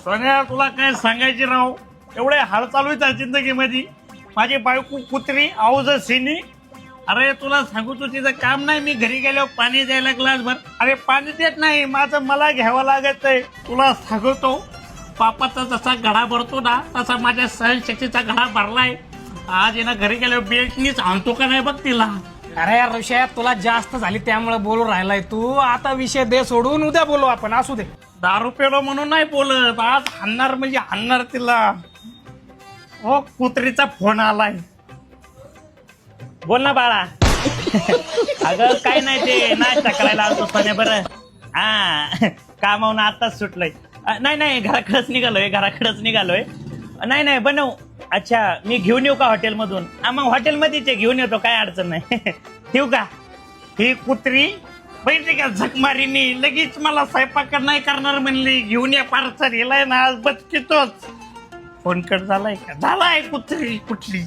सोन्या तुला काय सांगायचे राव, एवढे हाल चालू आहेत जिंदगीमध्ये. माझी बायको कुत्री आऊज सिनी. अरे तुला सांगू तू तिचं काम नाही. मी घरी गेल्यावर पाणी द्यायला ग्लासभर, अरे पाणी देत नाही. माझं मला घ्यावं लागत आहे. तुला सांगतो पापाचा जसा घडा भरतो ना तसा माझ्या सहनशक्तीचा घडा भरलाय. आज येणं घरी गेल्यावर बेल्टनीच आणतो का नाही बघ तिला. अरे ऋषा तुला जास्त झाली त्यामुळे बोलू राहिलाय तू. आता विषय दे सोडून, उद्या बोलू आपण. असू दे. दारू पेलो म्हणून नाही बोलत, आज हाणणार म्हणजे हाणणार तिला. ओ कुत्रीचा फोन आलाय. बोल ना बाळा. अगं काय नाही, ते नाश्ता करायला आलतो सोन्या. बरं हा, कामावून आताच सुटलंय. नाही घराकडेच निघालोय. नाही बनव. अच्छा मी घेऊन येऊ का हॉटेलमधून? मग हॉटेलमध्येच घेऊन येतो, काय अडचण नाही. ठेवू का? ही कुत्री माहिती का झकमारीने लगेच मला स्वयंपाक नाही करणार म्हणली. घेऊन या पार्सल. हिलाय ना आज बचकीतोच. फोन कट झालाय का? झालाय कुत्री कुठली.